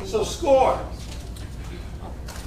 So SCORE.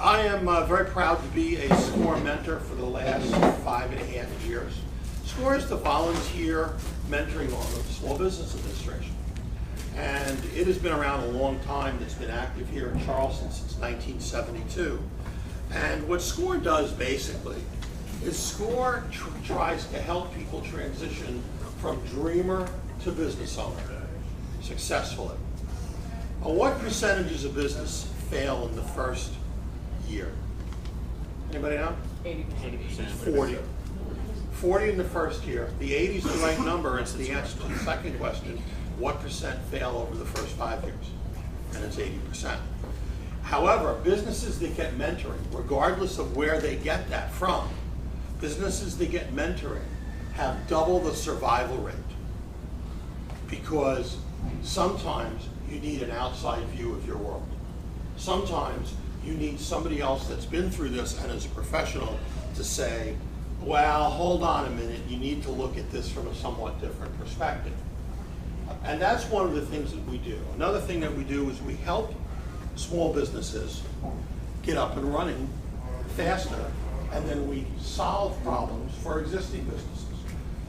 I am very proud to be a SCORE mentor for the last 5.5 years. SCORE is the volunteer mentoring arm of the Small Business Administration. And it has been around a long time. It's been active here in Charleston since 1972. And what SCORE does basically is SCORE tries to help people transition from dreamer to business owner successfully. What percentages of business fail in the first year? Anybody know? 80%. 40. 40 in the first year. The 80 is the right number. It's the answer to the second question. What percent fail over the first 5 years? And it's 80%. However, businesses that get mentoring, regardless of where they get that from, businesses that get mentoring have double the survival rate, because sometimes you need an outside view of your world. Sometimes you need somebody else that's been through this and is a professional to say, well, hold on a minute, you need to look at this from a somewhat different perspective. And that's one of the things that we do. Another thing that we do is we help small businesses get up and running faster, and then we solve problems for existing businesses.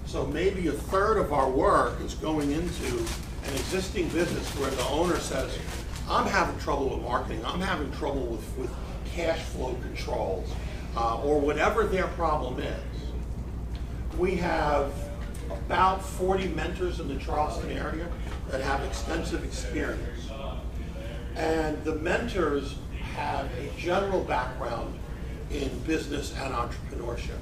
So maybe a third of our work is going into an existing business where the owner says, I'm having trouble with marketing, I'm having trouble with cash flow controls, or whatever their problem is. We have about 40 mentors in the Charleston area that have extensive experience. And the mentors have a general background in business and entrepreneurship,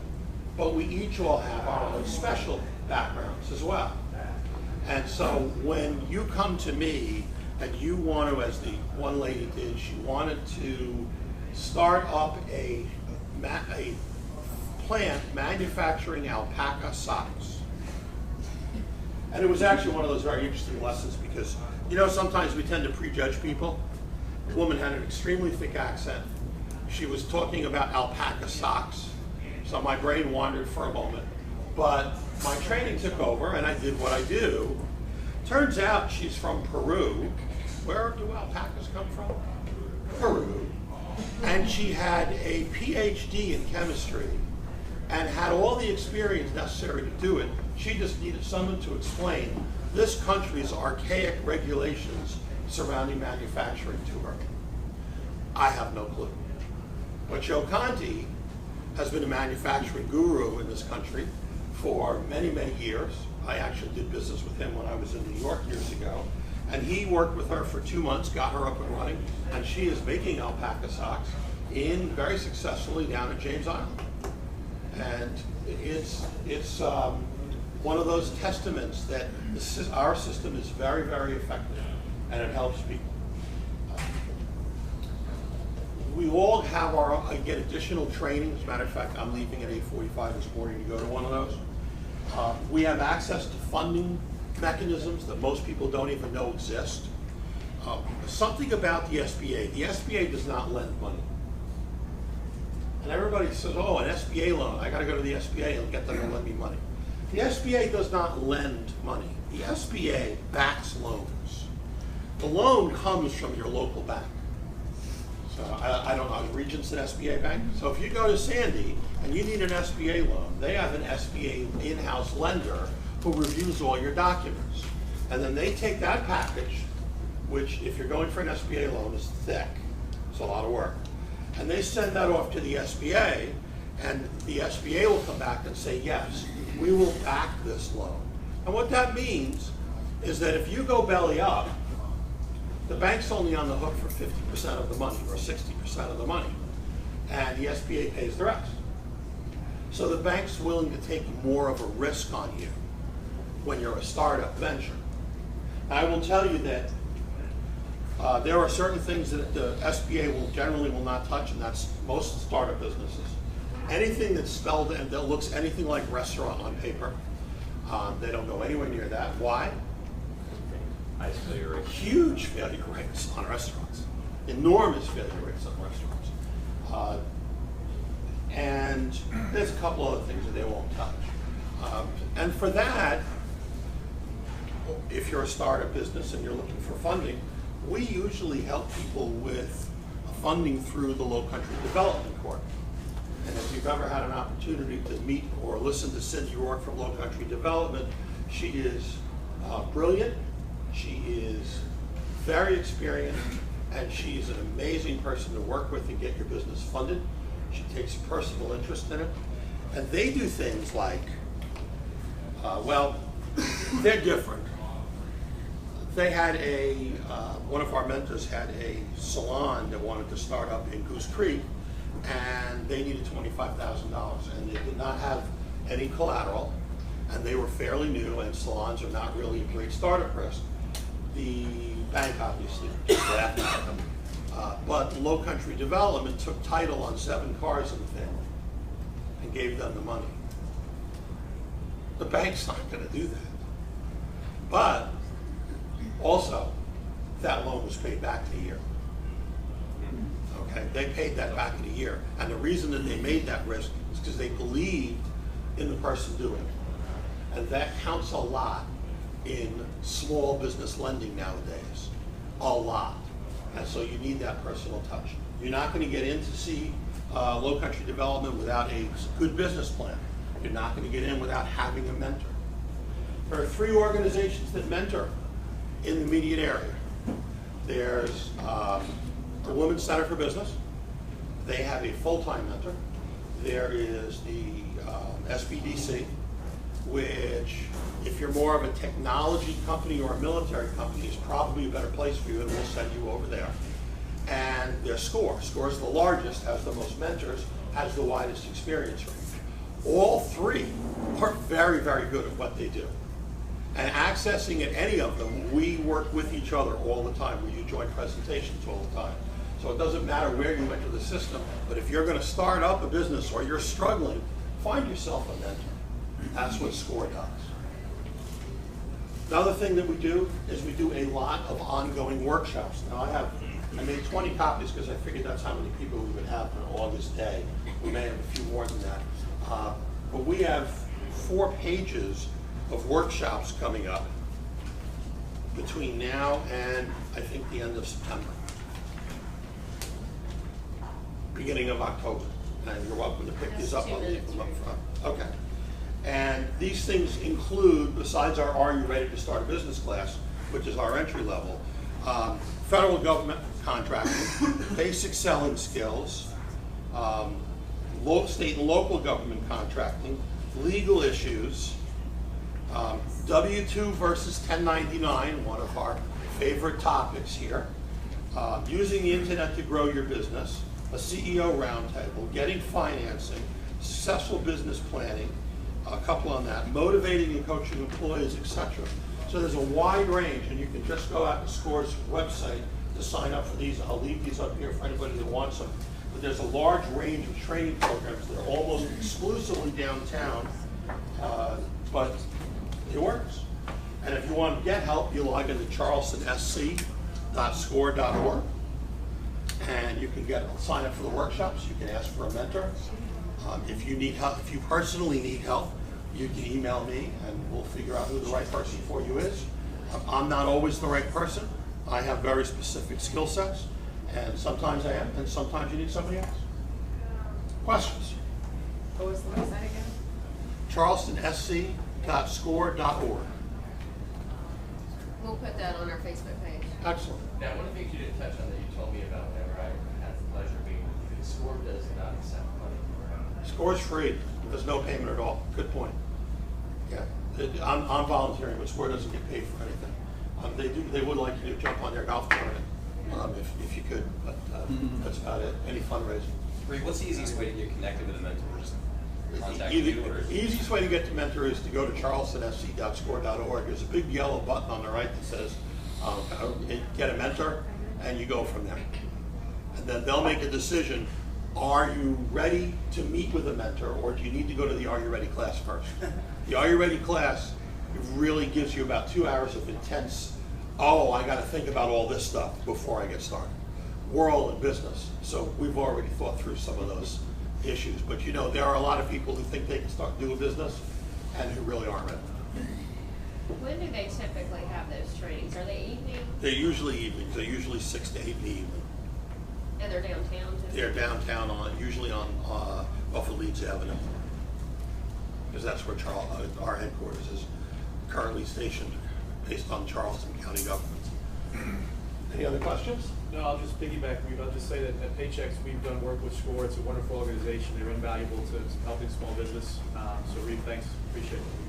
but we each all have our own special backgrounds as well. And so when you come to me and you want to, as the one lady did, she wanted to start up a plant manufacturing alpaca socks. And it was actually one of those very interesting lessons, because, you know, sometimes we tend to prejudge people. The woman had an extremely thick accent. She was talking about alpaca socks. So my brain wandered for a moment. But my training took over and I did what I do. Turns out she's from Peru. Where do alpacas come from? Peru. And she had a PhD in chemistry and had all the experience necessary to do it. She just needed someone to explain this country's archaic regulations surrounding manufacturing to her. I have no clue. But Joe Conti has been a manufacturing guru in this country for many, many years. I actually did business with him when I was in New York years ago. And he worked with her for 2 months, got her up and running, and she is making alpaca socks very successfully down at James Island. And it's one of those testaments that our system is very, very effective, and it helps people. We all have get additional training. As a matter of fact, I'm leaving at 8:45 this morning to go to one of those. We have access to funding mechanisms that most people don't even know exist. Something about the SBA. The SBA does not lend money. And everybody says, oh, an SBA loan, I got to go to the SBA and get them to lend me money. The SBA does not lend money. The SBA backs loans. The loan comes from your local bank. So I don't know, Regent's an SBA bank? So if you go to Sandy and you need an SBA loan, they have an SBA in-house lender who reviews all your documents. And then they take that package, which if you're going for an SBA loan is thick, it's a lot of work, and they send that off to the SBA, and the SBA will come back and say, yes, we will back this loan. And what that means is that if you go belly up, the bank's only on the hook for 50% of the money or 60% of the money, and the SBA pays the rest. So the bank's willing to take more of a risk on you when you're a startup venture. I will tell you that there are certain things that the SBA generally will not touch, and that's most startup businesses. Anything that's spelled and that looks anything like restaurant on paper, they don't go anywhere near that. Why? Huge failure rates on restaurants. Enormous failure rates on restaurants. And there's a couple other things that they won't touch. And for that, if you're a startup business and you're looking for funding, we usually help people with funding through the Low Country Development Corp. And if you've ever had an opportunity to meet or listen to Cindy Rourke from Low Country Development, she is brilliant, she is very experienced, and she's an amazing person to work with and get your business funded. She takes a personal interest in it. And they do things like, well, they're different. They had one of our mentors had a salon that wanted to start up in Goose Creek, and they needed $25,000, and they did not have any collateral, and they were fairly new, and salons are not really a great startup risk. The bank obviously laughed at them, but Low Country Development took title on 7 cars in the family and gave them the money. The bank's not going to do that. But also, that loan was paid back in a year. Okay, they paid that back in a year. And the reason that they made that risk is because they believed in the person doing it. And that counts a lot in small business lending nowadays. A lot. And so you need that personal touch. You're not going to get in to see Low Country Development without a good business plan. You're not going to get in without having a mentor. There are 3 organizations that mentor in the immediate area. There's the Women's Center for Business. They have a full-time mentor. There is the SBDC, which, if you're more of a technology company or a military company, is probably a better place for you, and we'll send you over there. And there's SCORE. SCORE is the largest, has the most mentors, has the widest experience range. All 3 are very, very good at what they do. And accessing at any of them, we work with each other all the time. We do joint presentations all the time. So it doesn't matter where you enter the system, but if you're going to start up a business or you're struggling, find yourself a mentor. That's what SCORE does. Another thing that we do is we do a lot of ongoing workshops. Now I made 20 copies because I figured that's how many people we would have on August day. We may have a few more than that. But we have 4 pages of workshops coming up between now and I think the end of September, beginning of October. And you're welcome to pick these up. I'll leave them up front. Okay. And these things include, besides our Are You Ready to Start a Business class, which is our entry level, federal government contracting, basic selling skills, state and local government contracting, legal issues, W-2 versus 1099, one of our favorite topics here, using the internet to grow your business, a CEO roundtable, getting financing, successful business planning, a couple on that, motivating and coaching employees, etc. So there's a wide range, and you can just go out to SCORE's website to sign up for these. I'll leave these up here for anybody that wants them. But there's a large range of training programs that are almost exclusively downtown, but it works. And if you want to get help, you log into charlestonsc.score.org, and you can sign up for the workshops. You can ask for a mentor. If you need help, if you personally need help, you can email me, and we'll figure out who the right person for you is. I'm not always the right person. I have very specific skill sets, and sometimes I am, and sometimes you need somebody else. Questions? What was the website again? charlestonsc.score.org. We'll put that on our Facebook page. Excellent. Now, one of the things you didn't touch on that you told me about whenever I had the pleasure of being with you, SCORE does not accept money. SCORE's free. There's no payment at all. Good point. Yeah, I'm volunteering, but SCORE doesn't get paid for anything. They would like you to jump on their golf tournament if you could, but that's about it. Any fundraising. Reeve, what's the easiest way to get connected with a mentor? Just contact you, or the easiest way to get to mentor is to go to charlestonsc.score.org. There's a big yellow button on the right that says get a mentor, and you go from there. And then they'll make a decision. Are you ready to meet with a mentor, or do you need to go to the Are You Ready class first? The Are You Ready class really gives you about 2 hours of intense, I got to think about all this stuff before I get started. We're all in business, so we've already thought through some of those issues. But there are a lot of people who think they can do a business and who really aren't ready. When do they typically have those trainings? Are they evening They're usually evenings, they're usually 6 to 8 in the evening. and they're downtown too? They're downtown usually on, off of Leeds Avenue. Because that's where our headquarters is currently stationed, based on Charleston County government. Any other questions? No, I'll just piggyback. I'll just say that at Paychecks, we've done work with SCORE. It's a wonderful organization. They're invaluable to helping small business. So Reeve, thanks. Appreciate it.